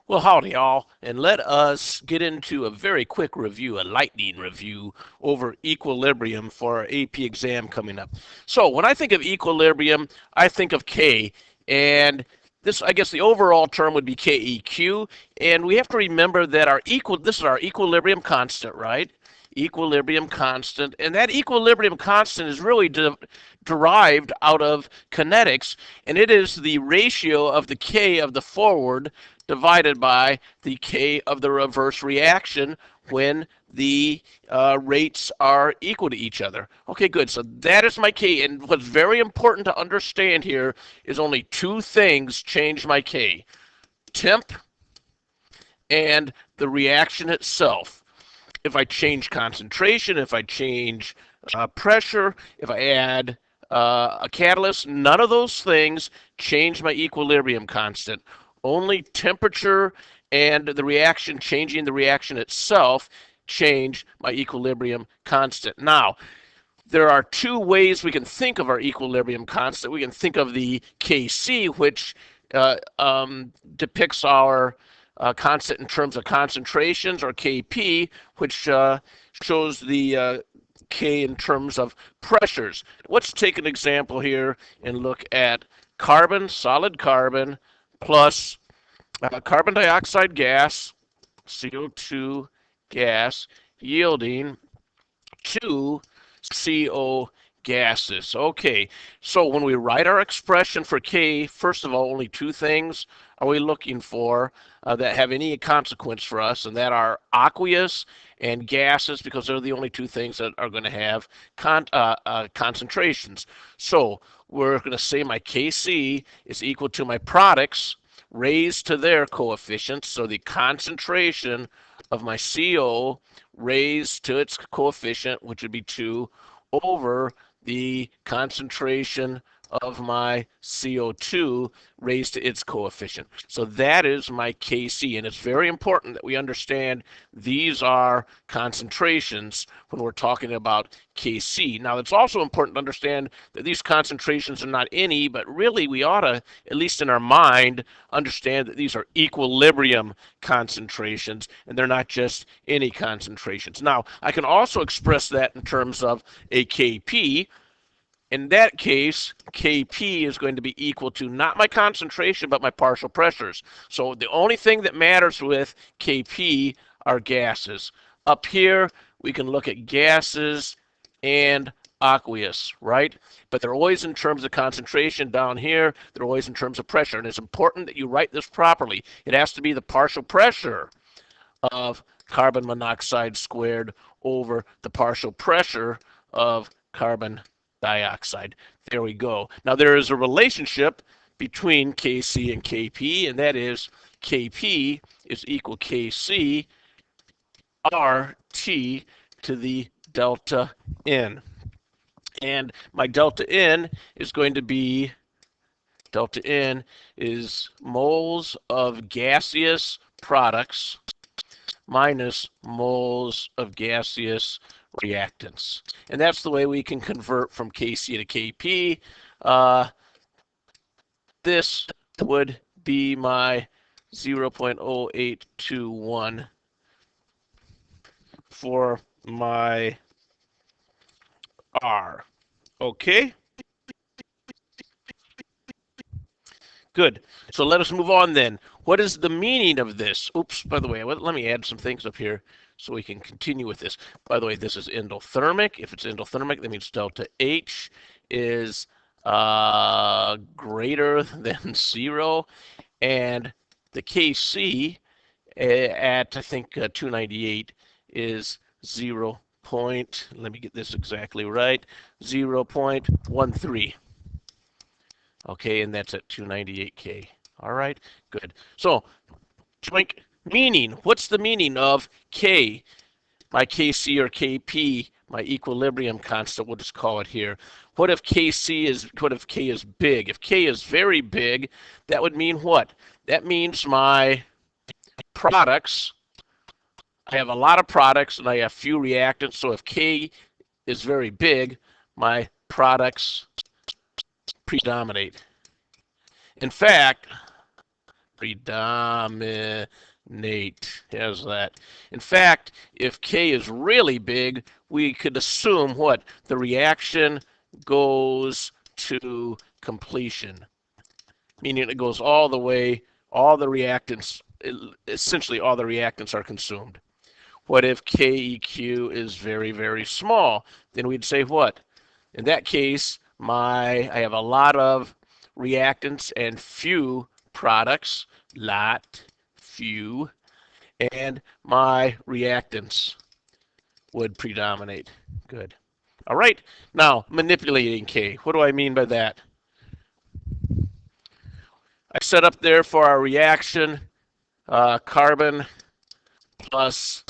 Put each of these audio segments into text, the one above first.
Well, howdy, all, and let us get into a very quick review, a lightning review over equilibrium for our AP exam coming up. So, when I think of equilibrium, I think of K, and this, I guess, the overall term would be KEQ, and we have to remember that this is our equilibrium constant, right? Equilibrium constant, and that equilibrium constant is really derived out of kinetics, and it is the ratio of the K of the forward divided by the K of the reverse reaction when the rates are equal to each other. Okay, good. So that is my K. And what's very important to understand here is only two things change my K: temp and the reaction itself. If I change concentration, if I change pressure, if I add a catalyst, none of those things change my equilibrium constant. Only temperature and the reaction, changing the reaction itself, change my equilibrium constant. Now, there are two ways we can think of our equilibrium constant. We can think of the Kc, which depicts our constant in terms of concentrations, or Kp, which shows the K in terms of pressures. Let's take an example here and look at carbon, solid carbon, plus carbon dioxide gas, CO2 gas, yielding two CO gases. Okay, so when we write our expression for K, first of all, only two things are we looking for that have any consequence for us, and that are aqueous and gases, because they're the only two things that are going to have concentrations. So we're going to say my Kc is equal to my products raised to their coefficients, so the concentration of my CO raised to its coefficient, which would be 2, over the concentration of my CO2 raised to its coefficient. So that is my Kc, and it's very important that we understand these are concentrations when we're talking about Kc. Now, it's also important to understand that these concentrations are not any, but really we ought to, at least in our mind, understand that these are equilibrium concentrations, and they're not just any concentrations. Now, I can also express that in terms of a Kp. In that case, Kp is going to be equal to not my concentration, but my partial pressures. So the only thing that matters with Kp are gases. Up here, we can look at gases and aqueous, right? But they're always in terms of concentration. Down here, they're always in terms of pressure. And it's important that you write this properly. It has to be the partial pressure of carbon monoxide squared over the partial pressure of carbon dioxide. There we go. Now there is a relationship between Kc and Kp, and that is Kp is equal Kc RT to the delta N. And my delta N is going to be, delta N is moles of gaseous products minus moles of gaseous reactants. And that's the way we can convert from Kc to Kp. This would be my 0.0821 for my R. Okay? Good. So let us move on then. What is the meaning of this? Oops, by the way, let me add some things up here so we can continue with this. By the way, this is endothermic. If it's endothermic, that means delta H is greater than 0. And the Kc at, I think, 298 is 0. Let me get this exactly right, 0.13. Okay, and that's at 298K. All right, good. So, joint meaning. What's the meaning of K? My Kc or Kp, my equilibrium constant, we'll just call it here. What if K is big? If K is very big, that would mean what? That means my products, I have a lot of products and I have few reactants. So if K is very big, my products predominate. In fact, Predominate. How's that? In fact, if K is really big, we could assume what? The reaction goes to completion, meaning it goes all the way, all the reactants, essentially all the reactants are consumed. What if KEQ is very, very small? Then we'd say what? In that case, I have a lot of reactants and few products, lot, few, and my reactants would predominate. Good. All right, now manipulating K. What do I mean by that? I set up there for our reaction carbon plus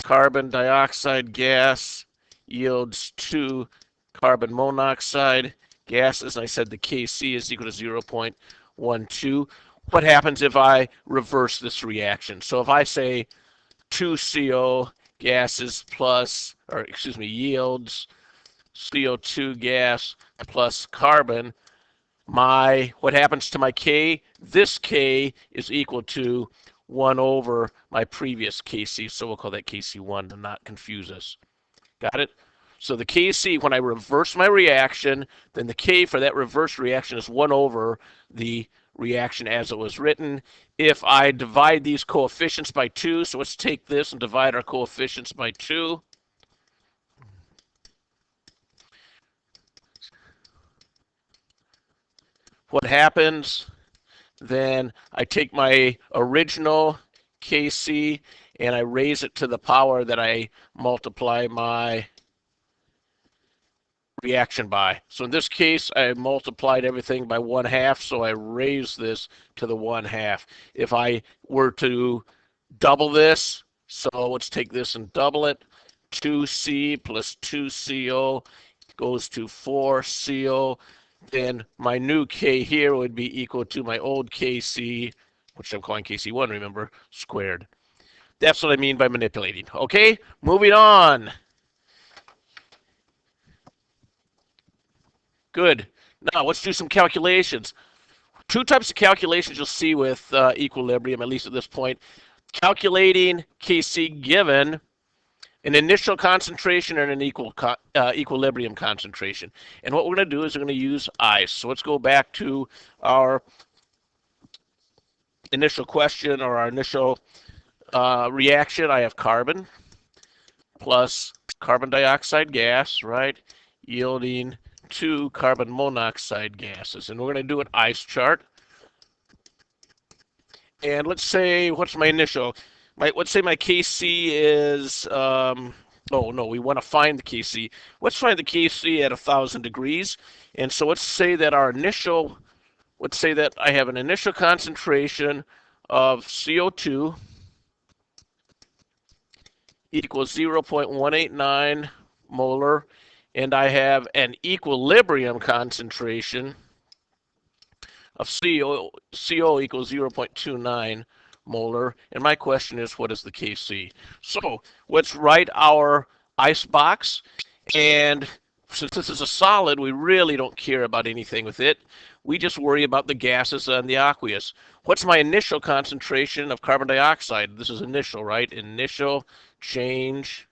carbon dioxide gas yields 2 carbon monoxide gases. And I said the Kc is equal to 0.12. What happens if I reverse this reaction? So if I say 2CO gases plus, or excuse me, yields CO2 gas plus carbon, what happens to my K? This K is equal to 1 over my previous Kc, so we'll call that Kc1 to not confuse us. Got it? So the Kc, when I reverse my reaction, then the K for that reverse reaction is 1 over the reaction as it was written. If I divide these coefficients by 2, so let's take this and divide our coefficients by 2. What happens? Then I take my original Kc and I raise it to the power that I multiply my reaction by. So in this case, I multiplied everything by 1/2, so I raised this to the 1/2. If I were to double this, so let's take this and double it, 2C plus 2CO goes to 4CO. Then my new K here would be equal to my old Kc, which I'm calling Kc1, remember, squared. That's what I mean by manipulating. Okay, moving on. Good. Now let's do some calculations. Two types of calculations you'll see with equilibrium, at least at this point. Calculating Kc given an initial concentration and an equilibrium concentration. And what we're going to do is we're going to use ice. So let's go back to our initial question or our initial reaction. I have carbon plus carbon dioxide gas, right, yielding 2 carbon monoxide gases. And we're going to do an ice chart. And let's say, what's my initial? Let's say my Kc is, oh no, we want to find the Kc. Let's find the Kc at 1,000 degrees. And so let's say that let's say that I have an initial concentration of CO2 equals 0.189 molar, and I have an equilibrium concentration of CO equals 0.29 molar. And my question is, what is the Kc? So let's write our ice box. And since this is a solid, we really don't care about anything with it. We just worry about the gases and the aqueous. What's my initial concentration of carbon dioxide? This is initial, right? Initial, change,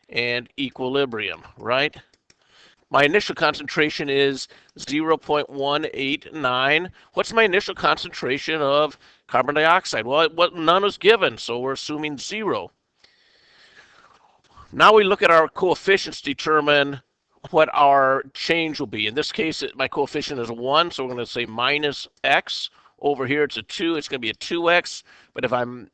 and equilibrium, right? My initial concentration is 0.189. What's my initial concentration of carbon dioxide? Well, none is given, so we're assuming 0. Now we look at our coefficients to determine what our change will be. In this case, my coefficient is 1, so we're going to say minus x. Over here, it's a 2. It's going to be a 2x. But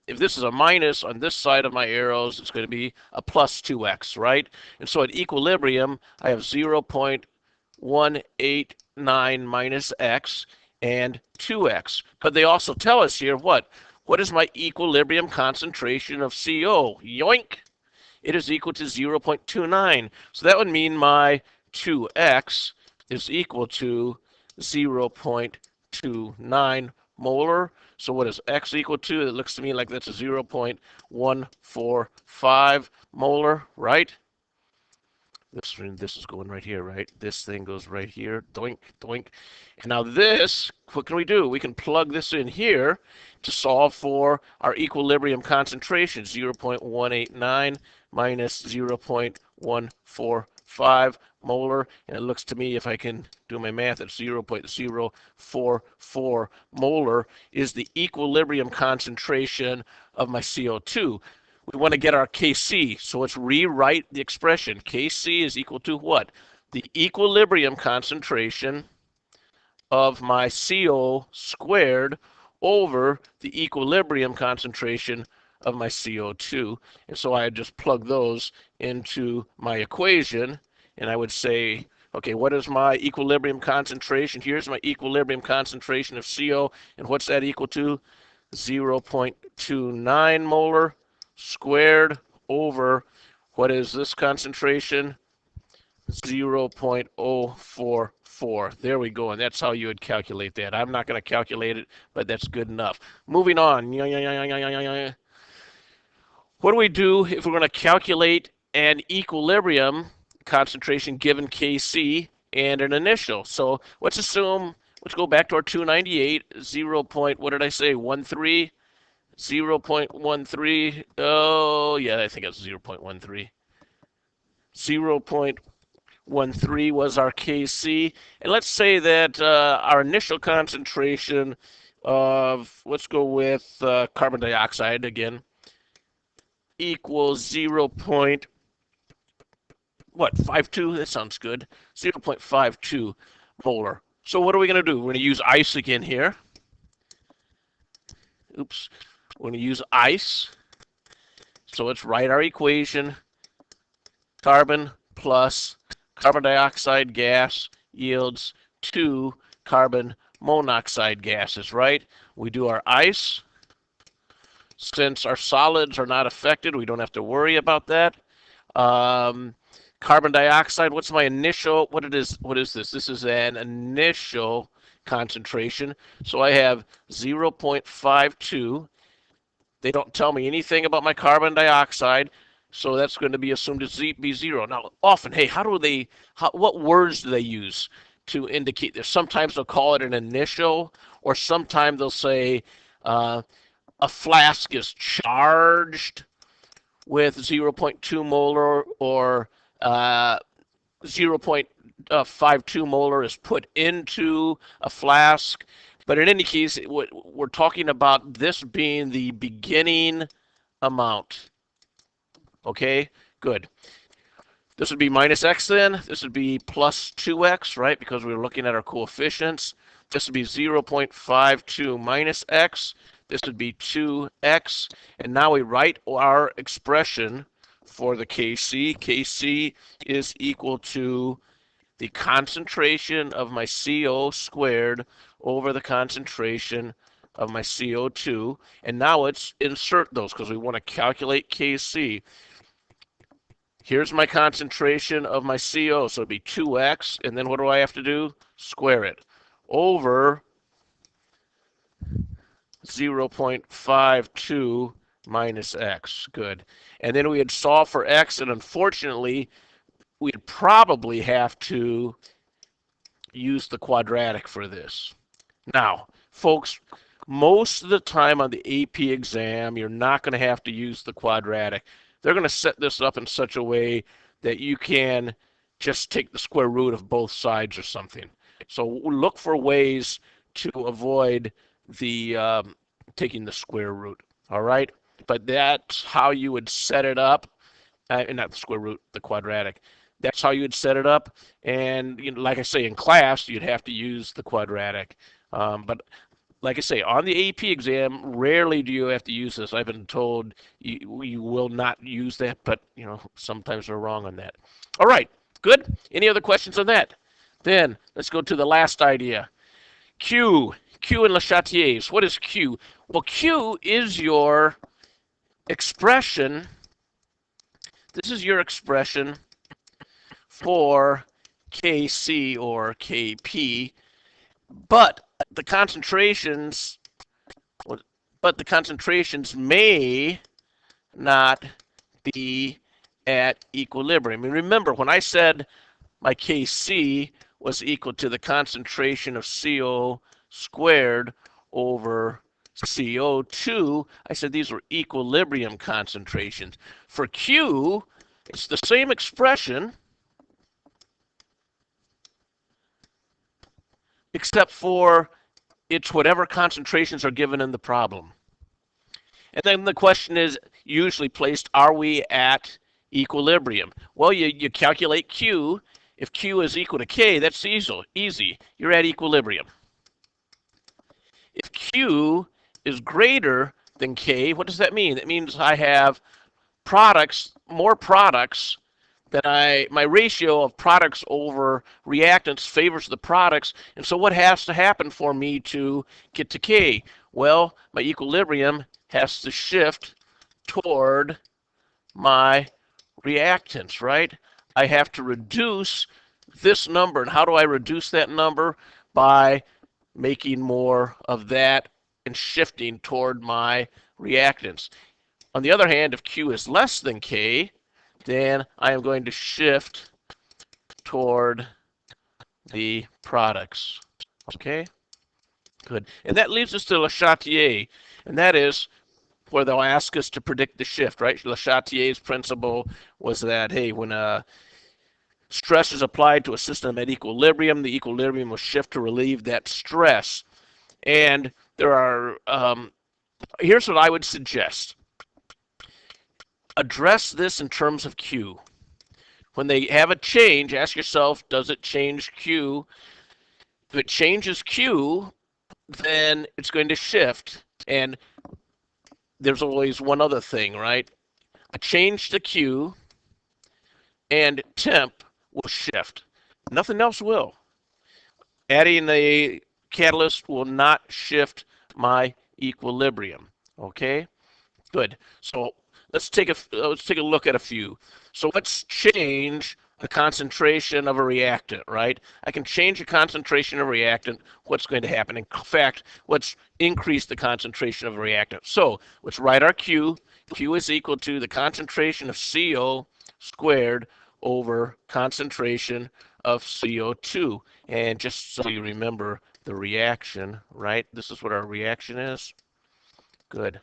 if this is a minus on this side of my arrows, it's going to be a plus 2x, right? And so at equilibrium, I have 0.189 minus x and 2x. But they also tell us here what? What is my equilibrium concentration of CO? Yoink! It is equal to 0.29. So that would mean my 2x is equal to 0.29 molar. So what is x equal to? It looks to me like that's a 0.145 molar, right? This is going right here, right? This thing goes right here, doink, doink. And now this, what can we do? We can plug this in here to solve for our equilibrium concentration, 0.189 minus 0.145 molar. And it looks to me, if I can do my math, it's 0.044 molar is the equilibrium concentration of my CO2. We want to get our Kc, so let's rewrite the expression. Kc is equal to what? The equilibrium concentration of my CO squared over the equilibrium concentration of my CO2. And so I just plug those into my equation, and I would say, okay, what is my equilibrium concentration? Here's my equilibrium concentration of CO, and what's that equal to? 0.29 molar squared over, what is this concentration? 0.044. There we go, and that's how you would calculate that. I'm not going to calculate it, but that's good enough. Moving on. What do we do if we're going to calculate an equilibrium concentration given Kc and an initial? So let's assume, let's go back to our 298, 0. What did I say, 13? 0.13. Oh, yeah, I think it's 0.13. 0.13 was our Kc. And let's say that our initial concentration of, let's go with carbon dioxide again, equals 0.52. That sounds good. 0.52 molar. So what are we going to do? We're going to use ice again here. Oops. We're going to use ice. So let's write our equation. Carbon plus carbon dioxide gas yields 2 carbon monoxide gases, right? We do our ice. Since our solids are not affected, we don't have to worry about that. Carbon dioxide, what's my initial, what is this? This is an initial concentration. So I have 0.52. They don't tell me anything about my carbon dioxide, so that's going to be assumed to be 0. Now, often, hey, what words do they use to indicate this? Sometimes they'll call it an initial, or sometimes they'll say a flask is charged with 0.2 molar, or 0.52 molar is put into a flask. But in any case, we're talking about this being the beginning amount. Okay, good. This would be minus x then. This would be plus 2x, right? Because we were looking at our coefficients. This would be 0.52 minus x. This would be 2x. And now we write our expression for the Kc. Kc is equal to the concentration of my CO squared over the concentration of my CO2. And now let's insert those because we want to calculate Kc. Here's my concentration of my CO, so it'd be 2x, and then what do I have to do? Square it over 0.52 minus x. Good. And then we would solve for x, and unfortunately, we'd probably have to use the quadratic for this. Now, folks, most of the time on the AP exam, you're not going to have to use the quadratic. They're going to set this up in such a way that you can just take the square root of both sides or something. So look for ways to avoid the taking the square root, all right? But that's how you would set it up, not the square root, the quadratic. That's how you would set it up, and like I say, in class, you'd have to use the quadratic. But like I say, on the AP exam, rarely do you have to use this. I've been told you will not use that, but sometimes we're wrong on that. All right, good. Any other questions on that? Then let's go to the last idea. Q and Le Chatelier's. What is Q? Well, Q is your expression. This is your expression for Kc or Kp, but the concentrations may not be at equilibrium. And remember, when I said my Kc was equal to the concentration of CO squared over CO2, I said these were equilibrium concentrations. For Q, it's the same expression, except for it's whatever concentrations are given in the problem. And then the question is usually placed, are we at equilibrium? Well, you calculate Q. If Q is equal to K, that's easy. You're at equilibrium. If Q is greater than K, what does that mean? That means I have more products that my ratio of products over reactants favors the products. And so what has to happen for me to get to K? Well, my equilibrium has to shift toward my reactants, right? I have to reduce this number. And how do I reduce that number? By making more of that and shifting toward my reactants. On the other hand, if Q is less than K, then I am going to shift toward the products. Okay? Good. And that leads us to Le Chatelier, and that is where they'll ask us to predict the shift, right? Le Chatelier's principle was that, hey, when stress is applied to a system at equilibrium, the equilibrium will shift to relieve that stress. And there are, here's what I would suggest. Address this in terms of Q. When they have a change, ask yourself, does it change Q? If it changes Q, then it's going to shift. And there's always one other thing, right? A change to Q and temp will shift. Nothing else will. Adding a catalyst will not shift my equilibrium. Okay? Good. So let's take a look at a few. So let's change the concentration of a reactant, right? I can change the concentration of a reactant. What's going to happen? In fact, let's increase the concentration of a reactant. So let's write our Q. Q is equal to the concentration of CO squared over concentration of CO2. And just so you remember the reaction, right? This is what our reaction is. Good.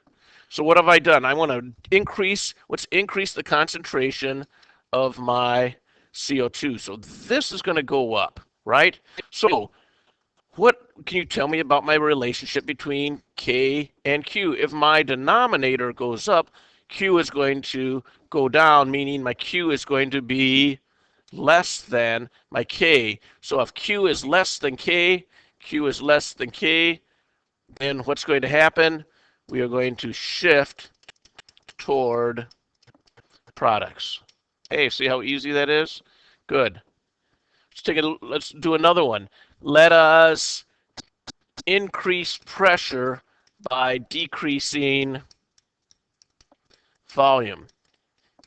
So what have I done? I want to increase the concentration of my CO2. So this is going to go up, right? So what can you tell me about my relationship between K and Q? If my denominator goes up, Q is going to go down, meaning my Q is going to be less than my K. So if Q is less than K, Q is less than K, then what's going to happen? We are going to shift toward products. Hey, see how easy that is? Good. Let's do another one. Let us increase pressure by decreasing volume.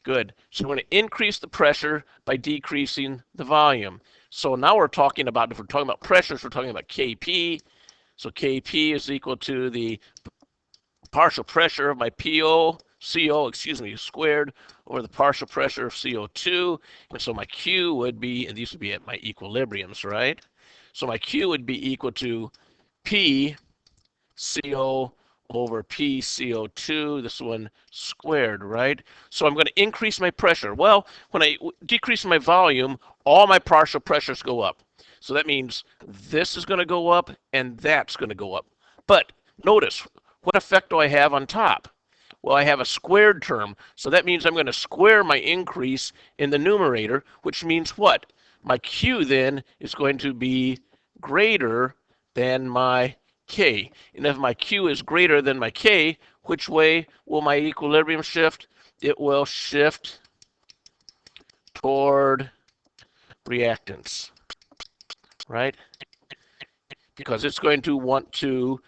Good. So we're going to increase the pressure by decreasing the volume. So now we're talking about, if we're talking about pressures, we're talking about Kp. So Kp is equal to the partial pressure of my CO squared over the partial pressure of CO2. And so my Q would be, and these would be at my equilibriums, right? So my Q would be equal to P CO over P CO2, this one squared, right? So I'm going to increase my pressure. Well, when I decrease my volume, all my partial pressures go up. So that means this is going to go up and that's going to go up. But notice, what effect do I have on top? Well, I have a squared term, so that means I'm going to square my increase in the numerator, which means what? My Q then is going to be greater than my K. And if my Q is greater than my K, which way will my equilibrium shift? It will shift toward reactants, right? Because it's going to want to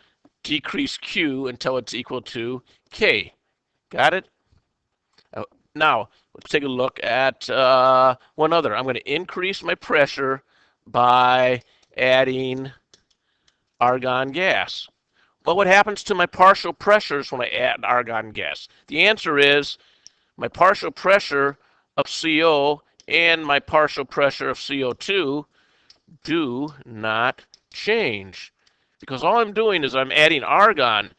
decrease Q until it's equal to K. Got it? Now, let's take a look at one other. I'm going to increase my pressure by adding argon gas. Well, what happens to my partial pressures when I add argon gas? The answer is my partial pressure of CO and my partial pressure of CO2 do not change. Because all I'm doing is I'm adding argon.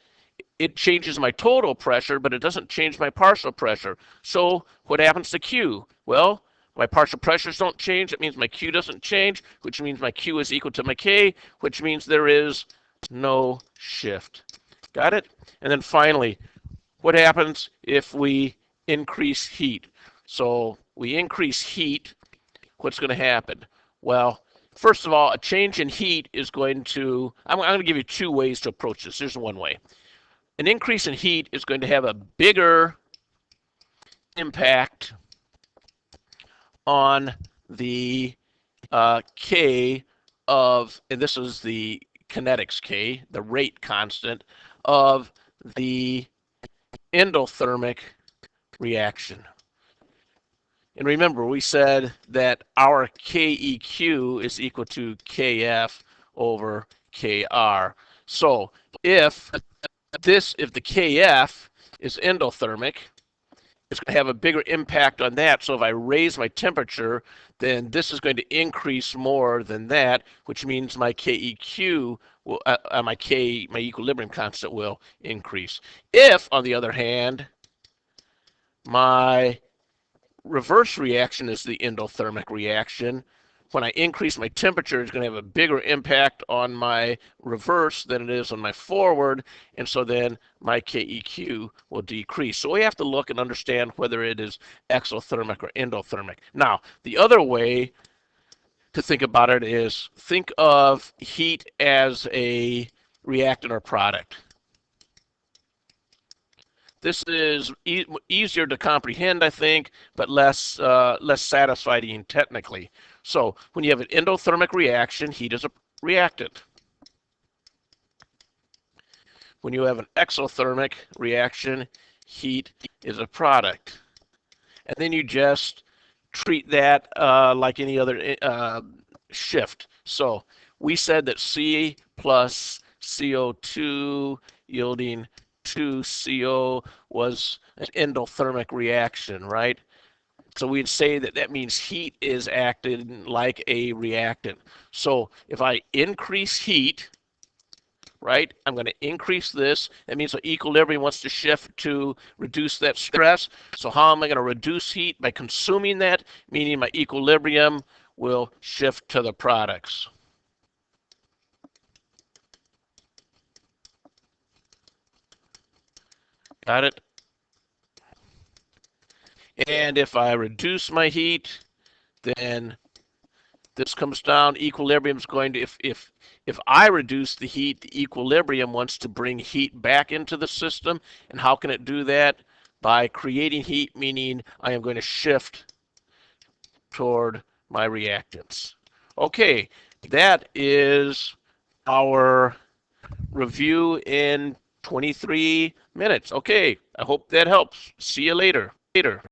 It changes my total pressure, but it doesn't change my partial pressure. So what happens to Q? Well, my partial pressures don't change. It means my Q doesn't change, which means my Q is equal to my K, which means there is no shift. Got it? And then finally, what happens if we increase heat? So we increase heat, what's going to happen? Well, first of all, a change in heat is going to, I'm going to give you two ways to approach this. Here's one way. An increase in heat is going to have a bigger impact on the K of, and this is the kinetics K, the rate constant of the endothermic reaction. And remember, we said that our KEQ is equal to KF over KR. So if the KF is endothermic, it's going to have a bigger impact on that. So if I raise my temperature, then this is going to increase more than that, which means my KEQ will, my equilibrium constant will increase. If, on the other hand, my reverse reaction is the endothermic reaction, when I increase my temperature, it's going to have a bigger impact on my reverse than it is on my forward, and so then my KEQ will decrease. So we have to look and understand whether it is exothermic or endothermic. Now, the other way to think about it is think of heat as a reactant or product. This is easier to comprehend, I think, but less satisfying technically. So when you have an endothermic reaction, heat is a reactant. When you have an exothermic reaction, heat is a product. And then you just treat that like any other shift. So we said that C plus CO2 yielding 2CO was an endothermic reaction, right? So we'd say that that means heat is acting like a reactant. So if I increase heat, right, I'm going to increase this. That means the equilibrium wants to shift to reduce that stress. So how am I going to reduce heat? By consuming that, meaning my equilibrium will shift to the products. Got it? And if I reduce my heat, then this comes down. Equilibrium is going to, if I reduce the heat, the equilibrium wants to bring heat back into the system. And how can it do that? By creating heat, meaning I am going to shift toward my reactants. Okay, that is our review in 23 minutes. Okay, I hope that helps. See you later.